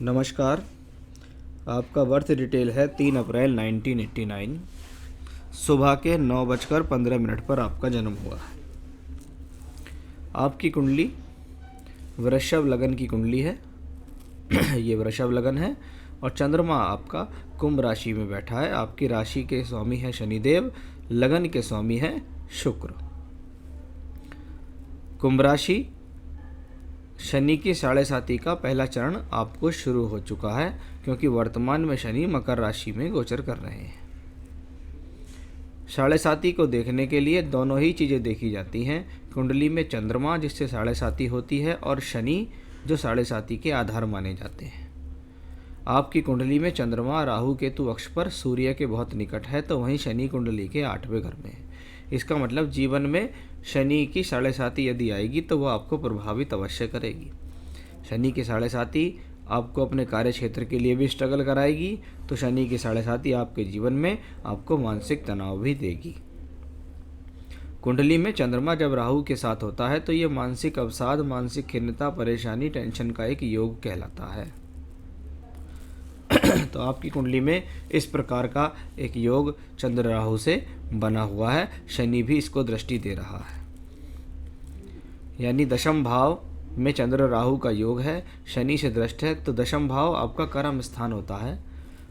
नमस्कार। आपका birth detail है 3 अप्रैल 1989। सुबह के 9:15 पर आपका जन्म हुआ है। आपकी कुंडली वृषभ लगन की कुंडली है। ये वृषभ लगन है और चंद्रमा आपका कुंभ राशि में बैठा है। आपकी राशि के स्वामी है शनिदेव, लगन के स्वामी है शुक्र। कुंभ राशि, शनि की 7.5 का पहला चरण आपको शुरू हो चुका है, क्योंकि वर्तमान में शनि मकर राशि में गोचर कर रहे हैं। 7.5 को देखने के लिए दोनों ही चीज़ें देखी जाती हैं। कुंडली में चंद्रमा जिससे 7.5 होती है और शनि जो 7.5 के आधार माने जाते हैं। आपकी कुंडली में चंद्रमा राहु केतु अक्ष पर सूर्य के बहुत निकट है, तो वहीं शनि कुंडली के 8वें घर में है। इसका मतलब जीवन में शनि की 7.5 यदि आएगी तो वह आपको प्रभावित अवश्य करेगी। शनि की 7.5 आपको अपने कार्य क्षेत्र के लिए भी स्ट्रगल कराएगी, तो शनि की 7.5 आपके जीवन में आपको मानसिक तनाव भी देगी। कुंडली में चंद्रमा जब राहु के साथ होता है तो ये मानसिक अवसाद, मानसिक खिन्नता, परेशानी, टेंशन का एक योग कहलाता है। तो आपकी कुंडली में इस प्रकार का एक योग चंद्र राहु से बना हुआ है। शनि भी इसको दृष्टि दे रहा है, यानी दशम भाव में चंद्र राहु का योग है, शनि से दृष्ट है, तो दशम भाव आपका कर्म स्थान होता है।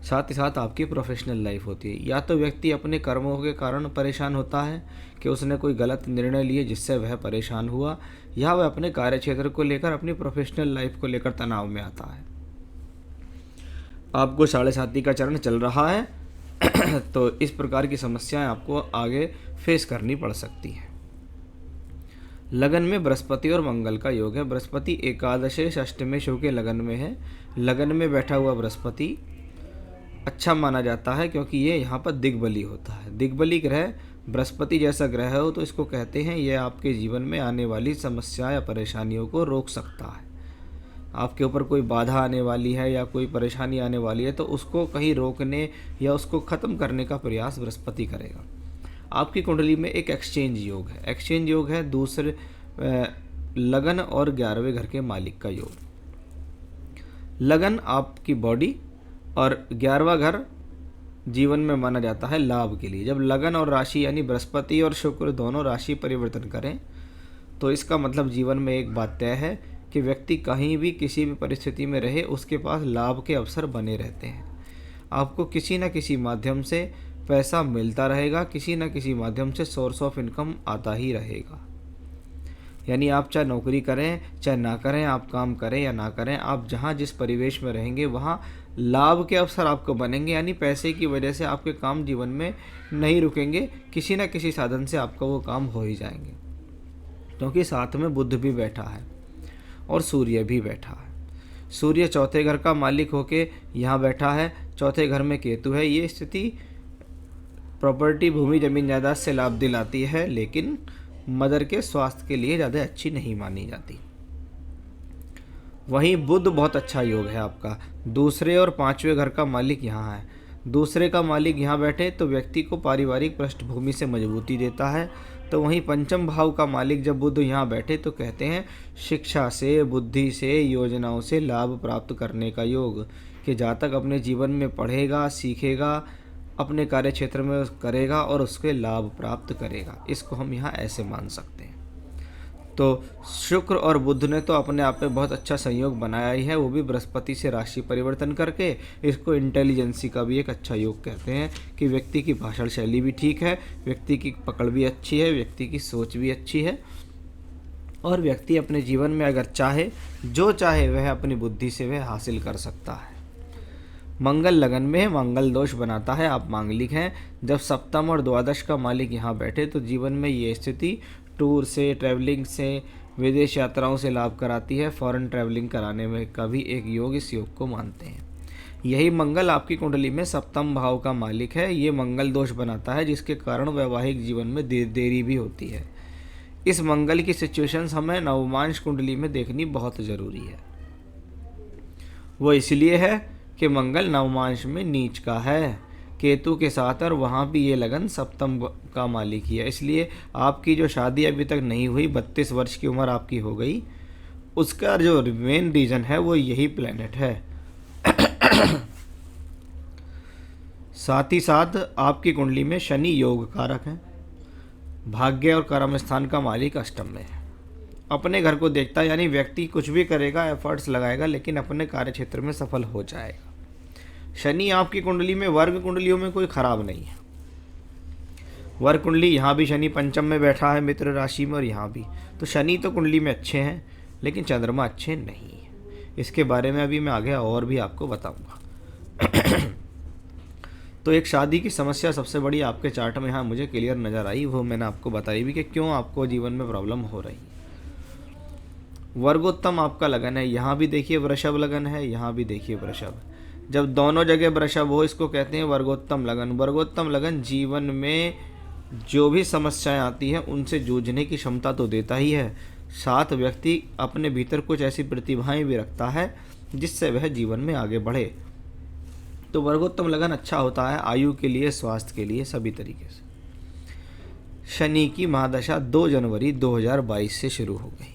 साथ ही साथ आपकी प्रोफेशनल लाइफ होती है। या तो व्यक्ति अपने कर्मों के कारण परेशान होता है कि उसने कोई गलत निर्णय लिए जिससे वह परेशान हुआ, या वह अपने कार्य क्षेत्र को लेकर, अपनी प्रोफेशनल लाइफ को लेकर तनाव में आता है। आपको 7.5 का चरण चल रहा है तो इस प्रकार की समस्याएं आपको आगे फेस करनी पड़ सकती हैं। लगन में बृहस्पति और मंगल का योग है। बृहस्पति एकादशेश अष्टमेश के लगन में है। लगन में बैठा हुआ बृहस्पति अच्छा माना जाता है, क्योंकि ये यहाँ पर दिग्बली होता है। दिग्बली ग्रह बृहस्पति जैसा ग्रह हो तो इसको कहते हैं यह आपके जीवन में आने वाली समस्या या परेशानियों को रोक सकता है। आपके ऊपर कोई बाधा आने वाली है या कोई परेशानी आने वाली है तो उसको कहीं रोकने या उसको ख़त्म करने का प्रयास बृहस्पति करेगा। आपकी कुंडली में एक एक्सचेंज योग है। एक्सचेंज योग है दूसरे लगन और 11वें घर के मालिक का योग। लगन आपकी बॉडी और 11वां घर जीवन में माना जाता है लाभ के लिए। जब लगन और राशि यानी बृहस्पति और शुक्र दोनों राशि परिवर्तन करें तो इसका मतलब जीवन में एक बात तय है कि व्यक्ति कहीं भी किसी भी परिस्थिति में रहे उसके पास लाभ के अवसर बने रहते हैं। आपको किसी न किसी माध्यम से पैसा मिलता रहेगा, किसी न किसी माध्यम से सोर्स ऑफ इनकम आता ही रहेगा। यानी आप चाहे नौकरी करें चाहे ना करें, आप काम करें या ना करें, आप जहाँ जिस परिवेश में रहेंगे वहाँ लाभ के अवसर आपको बनेंगे। यानी पैसे की वजह से आपके काम जीवन में नहीं रुकेंगे, किसी न किसी साधन से आपका वो काम हो ही जाएंगे, क्योंकि साथ में बुध भी बैठा है और सूर्य भी बैठा है। सूर्य चौथे घर का मालिक होके यहाँ बैठा है, चौथे घर में केतु है। ये स्थिति प्रॉपर्टी, भूमि, जमीन जायदाद से लाभ दिलाती है, लेकिन मदर के स्वास्थ्य के लिए ज़्यादा अच्छी नहीं मानी जाती। वहीं बुध बहुत अच्छा योग है आपका। दूसरे और 5वें घर का मालिक यहाँ है। दूसरे का मालिक यहाँ बैठे तो व्यक्ति को पारिवारिक पृष्ठभूमि से मजबूती देता है। तो वहीं पंचम भाव का मालिक जब बुध यहाँ बैठे तो कहते हैं शिक्षा से, बुद्धि से, योजनाओं से लाभ प्राप्त करने का योग, कि जातक अपने जीवन में पढ़ेगा, सीखेगा, अपने कार्य क्षेत्र में करेगा और उसके लाभ प्राप्त करेगा। इसको हम यहाँ ऐसे मान सकते हैं। तो शुक्र और बुध ने तो अपने आप में बहुत अच्छा संयोग बनाया ही है, वो भी बृहस्पति से राशि परिवर्तन करके। इसको इंटेलिजेंसी का भी एक अच्छा योग कहते हैं, कि व्यक्ति की भाषण शैली भी ठीक है, व्यक्ति की पकड़ भी अच्छी है, व्यक्ति की सोच भी अच्छी है, और व्यक्ति अपने जीवन में अगर चाहे, जो चाहे वह अपनी बुद्धि से वह हासिल कर सकता है। मंगल लगन में मंगल दोष बनाता है, आप मांगलिक हैं। जब सप्तम और द्वादश का मालिक यहाँ बैठे तो जीवन में ये स्थिति टूर से, ट्रैवलिंग से, विदेश यात्राओं से लाभ कराती है। फॉरेन ट्रैवलिंग कराने में का भी एक योग इस योग को मानते हैं। यही मंगल आपकी कुंडली में सप्तम भाव का मालिक है। ये मंगल दोष बनाता है, जिसके कारण वैवाहिक जीवन में देरी भी होती है। इस मंगल की सिचुएशंस हमें नवमांश कुंडली में देखनी बहुत ज़रूरी है। वो इसलिए है कि मंगल नवमांश में नीच का है केतु के साथ, और वहाँ भी ये लगन सप्तम का मालिक ही है। इसलिए आपकी जो शादी अभी तक नहीं हुई, 32 वर्ष की उम्र आपकी हो गई, उसका जो मेन रीज़न है वो यही प्लेनेट है। साथ ही साथ आपकी कुंडली में शनि योग कारक है, भाग्य और कर्म स्थान का मालिक अष्टम में है, अपने घर को देखता है, यानी व्यक्ति कुछ भी करेगा, एफर्ट्स लगाएगा, लेकिन अपने कार्य क्षेत्र में सफल हो जाएगा। शनि आपकी कुंडली में वर्ग कुंडलियों में कोई खराब नहीं है। वर्ग कुंडली यहाँ भी शनि पंचम में बैठा है मित्र राशि में, और यहाँ भी, तो शनि तो कुंडली में अच्छे हैं, लेकिन चंद्रमा अच्छे नहीं है। इसके बारे में अभी मैं आगे और भी आपको बताऊंगा। तो एक शादी की समस्या सबसे बड़ी आपके चार्ट में यहाँ मुझे क्लियर नज़र आई, वो मैंने आपको बताई भी कि क्यों आपको जीवन में प्रॉब्लम हो रही है। वर्गोत्तम आपका लगन है, यहाँ भी देखिए वृषभ लगन है, यहाँ भी देखिए वृषभ। जब दोनों जगह वृषभ हो, इसको कहते हैं वर्गोत्तम लगन। वर्गोत्तम लगन जीवन में जो भी समस्याएं आती हैं उनसे जूझने की क्षमता तो देता ही है, साथ व्यक्ति अपने भीतर कुछ ऐसी प्रतिभाएं भी रखता है जिससे वह जीवन में आगे बढ़े। तो वर्गोत्तम लगन अच्छा होता है आयु के लिए, स्वास्थ्य के लिए, सभी तरीके से। शनि की महादशा 2 जनवरी 2022 से शुरू हो गई।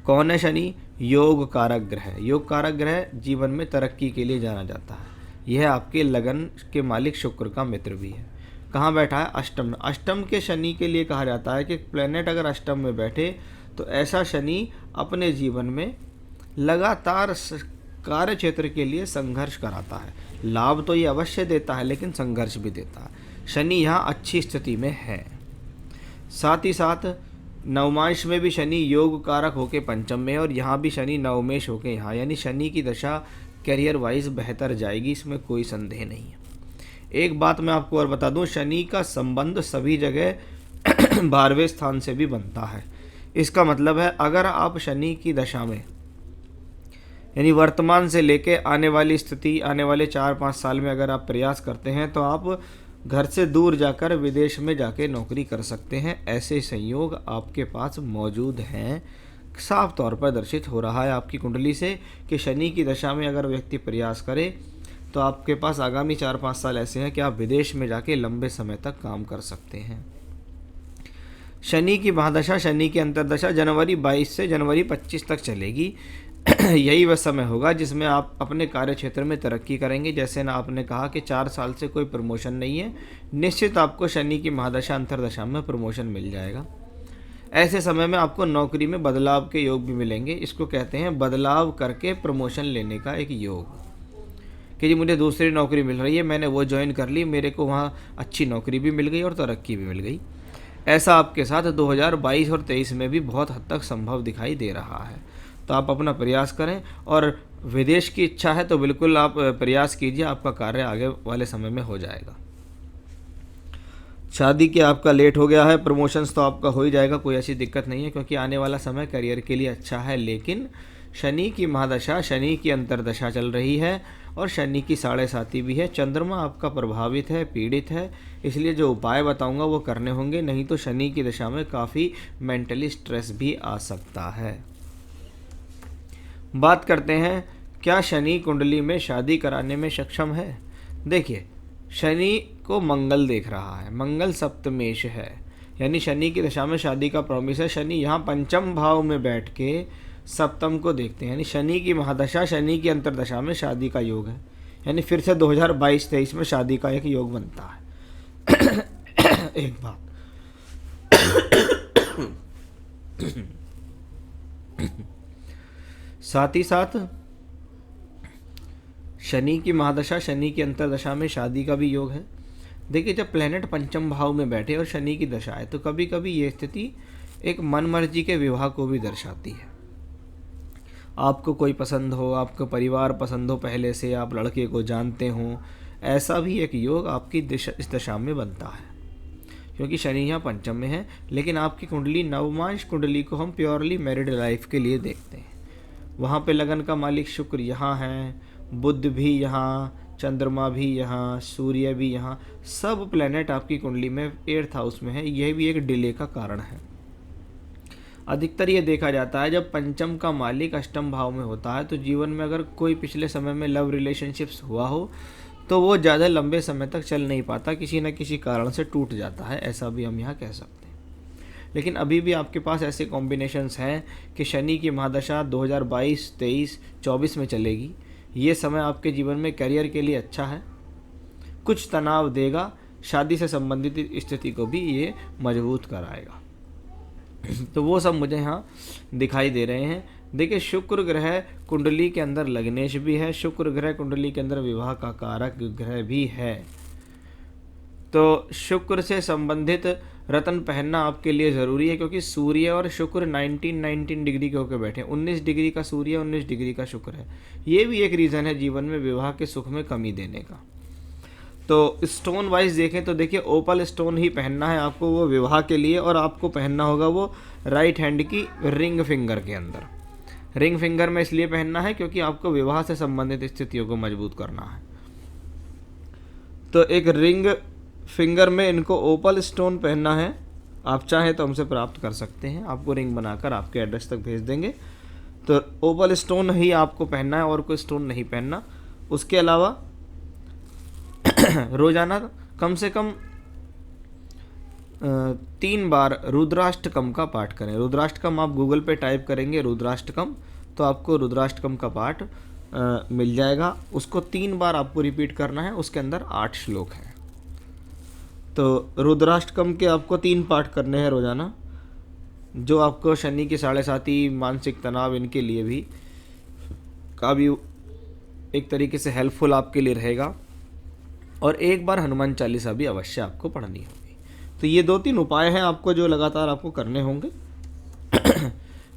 कौन है शनि? योग कारक ग्रह। योग कारक ग्रह जीवन में तरक्की के लिए जाना जाता है। यह आपके लगन के मालिक शुक्र का मित्र भी है। कहाँ बैठा है? अष्टम में। अष्टम के शनि के लिए कहा जाता है कि प्लेनेट अगर अष्टम में बैठे तो ऐसा शनि अपने जीवन में लगातार कार्य क्षेत्र के लिए संघर्ष कराता है। लाभ तो ये अवश्य देता है, लेकिन संघर्ष भी देता है। शनि यहाँ अच्छी स्थिति में है। साथ ही साथ नवमांश में भी शनि योग कारक होके पंचम में, और यहाँ भी शनि नवमेश होके यहाँ, यानी शनि की दशा करियर वाइज बेहतर जाएगी, इसमें कोई संदेह नहीं है। एक बात मैं आपको और बता दूं, शनि का संबंध सभी जगह 12वें स्थान से भी बनता है। इसका मतलब है अगर आप शनि की दशा में, यानी वर्तमान से लेके आने वाली स्थिति, आने वाले 4-5 साल में अगर आप प्रयास करते हैं तो आप घर से दूर जाकर विदेश में जाके नौकरी कर सकते हैं। ऐसे संयोग आपके पास मौजूद हैं। साफ तौर पर दर्शित हो रहा है आपकी कुंडली से कि शनि की दशा में अगर व्यक्ति प्रयास करे तो आपके पास आगामी 4-5 साल ऐसे हैं कि आप विदेश में जाके लंबे समय तक काम कर सकते हैं। शनि की महादशा, शनि की अंतर्दशा जनवरी 22 से जनवरी 25 तक चलेगी। यही वह समय होगा जिसमें आप अपने कार्य क्षेत्र में तरक्की करेंगे। जैसे ना आपने कहा कि 4 साल से कोई प्रमोशन नहीं है, निश्चित आपको शनि की महादशा अंतर्दशा में प्रमोशन मिल जाएगा। ऐसे समय में आपको नौकरी में बदलाव के योग भी मिलेंगे। इसको कहते हैं बदलाव करके प्रमोशन लेने का एक योग, कि जी मुझे दूसरी नौकरी मिल रही है, मैंने वो ज्वाइन कर ली, मेरे को वहाँ अच्छी नौकरी भी मिल गई और तरक्की भी मिल गई। ऐसा आपके साथ 2022 और 23 में भी बहुत हद तक संभव दिखाई दे रहा है। तो आप अपना प्रयास करें, और विदेश की इच्छा है तो बिल्कुल आप प्रयास कीजिए, आपका कार्य आगे वाले समय में हो जाएगा। शादी के आपका लेट हो गया है, प्रमोशंस तो आपका हो ही जाएगा, कोई ऐसी दिक्कत नहीं है, क्योंकि आने वाला समय करियर के लिए अच्छा है। लेकिन शनि की महादशा, शनि की अंतर्दशा चल रही है, और शनि की 7.5 भी है। चंद्रमा आपका प्रभावित है, पीड़ित है, इसलिए जो उपाय बताऊंगा वो करने होंगे, नहीं तो शनि की दशा में काफ़ी मेंटली स्ट्रेस भी आ सकता है। बात करते हैं, क्या शनि कुंडली में शादी कराने में सक्षम है? देखिए, शनि को मंगल देख रहा है, मंगल सप्तमेश है, यानी शनि की दशा में शादी का प्रॉमिस है। शनि यहाँ पंचम भाव में बैठ के सप्तम को देखते हैं, यानी शनि की महादशा, शनि की अंतर्दशा में शादी का योग है, यानी फिर से 2022-23 में शादी का एक योग बनता है। एक बात साथ ही साथ शनि की महादशा, शनि की अंतर्दशा में शादी का भी योग है। देखिए, जब प्लेनेट पंचम भाव में बैठे और शनि की दशा है तो कभी कभी ये स्थिति एक मनमर्जी के विवाह को भी दर्शाती है। आपको कोई पसंद हो, आपको परिवार पसंद हो, पहले से आप लड़के को जानते हो, ऐसा भी एक योग आपकी इस दशा में बनता है, क्योंकि शनि यहाँ पंचम में है। लेकिन आपकी कुंडली, नवमांश कुंडली को हम प्योरली मैरिड लाइफ के लिए देखते हैं। वहाँ पे लगन का मालिक शुक्र यहाँ है, बुध भी यहाँ, चंद्रमा भी यहाँ, सूर्य भी यहाँ, सब प्लेनेट आपकी कुंडली में 8th हाउस में है। यह भी एक डिले का कारण है। अधिकतर ये देखा जाता है जब पंचम का मालिक अष्टम भाव में होता है तो जीवन में अगर कोई पिछले समय में लव रिलेशनशिप्स हुआ हो तो वो ज़्यादा लंबे समय तक चल नहीं पाता, किसी न किसी कारण से टूट जाता है, ऐसा भी हम यहाँ कह सकते हैं। लेकिन अभी भी आपके पास ऐसे कॉम्बिनेशंस हैं कि शनि की महादशा 2022, 23, 24 में चलेगी, ये समय आपके जीवन में करियर के लिए अच्छा है, कुछ तनाव देगा, शादी से संबंधित स्थिति को भी ये मजबूत कराएगा। तो वो सब मुझे यहाँ दिखाई दे रहे हैं। देखिए, शुक्र ग्रह कुंडली के अंदर लग्नेश भी है, शुक्र ग्रह कुंडली के अंदर विवाह का कारक ग्रह भी है। तो शुक्र से संबंधित रत्न पहनना आपके लिए ज़रूरी है, क्योंकि सूर्य और शुक्र 19 डिग्री के होकर बैठे हैं। 19 डिग्री का सूर्य, 19 डिग्री का शुक्र है। ये भी एक रीज़न है जीवन में विवाह के सुख में कमी देने का। तो स्टोन वाइज देखें तो देखिए, ओपल स्टोन ही पहनना है आपको वो विवाह के लिए, और आपको पहनना होगा वो राइट हैंड की रिंग फिंगर के अंदर। रिंग फिंगर में इसलिए पहनना है क्योंकि आपको विवाह से संबंधित स्थितियों को मजबूत करना है। तो एक रिंग फिंगर में इनको ओपल स्टोन पहनना है। आप चाहें तो हमसे प्राप्त कर सकते हैं, आपको रिंग बनाकर आपके एड्रेस तक भेज देंगे। तो ओपल स्टोन ही आपको पहनना है और कोई स्टोन नहीं पहनना। उसके अलावा रोजाना कम से कम 3 बार रुद्राष्टकम का पाठ करें। रुद्राष्टकम आप गूगल पे टाइप करेंगे रुद्राष्टकम, तो आपको रुद्राष्टकम का पाठ मिल जाएगा। उसको 3 बार आपको रिपीट करना है। उसके अंदर 8 श्लोक हैं। तो रुद्राष्टकम के आपको 3 पाठ करने हैं रोज़ाना, जो आपको शनि की 7.5, मानसिक तनाव, इनके लिए भी काफ़ी एक तरीके से हेल्पफुल आपके लिए रहेगा। और 1 बार हनुमान चालीसा भी अवश्य आपको पढ़नी होगी। तो ये 2-3 उपाय हैं आपको जो लगातार आपको करने होंगे।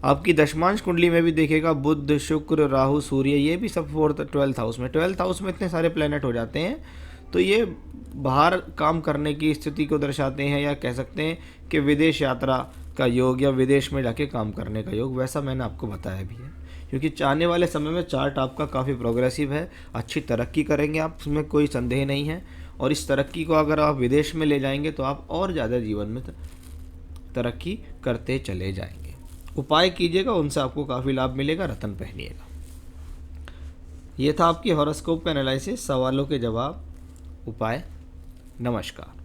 आपकी दशमांश कुंडली में भी देखिएगा, बुध, शुक्र, राहु, सूर्य, ये भी सब 12th हाउस में। 12th हाउस में इतने सारे प्लैनेट हो जाते हैं, तो ये बाहर काम करने की स्थिति को दर्शाते हैं, या कह सकते हैं कि विदेश यात्रा का योग या विदेश में जाके काम करने का योग। वैसा मैंने आपको बताया भी है, क्योंकि आने वाले समय में चार्ट आपका काफ़ी प्रोग्रेसिव है, अच्छी तरक्की करेंगे आप, उसमें कोई संदेह नहीं है। और इस तरक्की को अगर आप विदेश में ले जाएंगे तो आप और ज़्यादा जीवन में तरक्की करते चले जाएंगे। उपाय कीजिएगा, उनसे आपको काफ़ी लाभ मिलेगा। रतन पहनिएगा। ये था आपकी हॉरोस्कोप का एनालिसिस, सवालों के जवाब, उपाय। नमस्कार।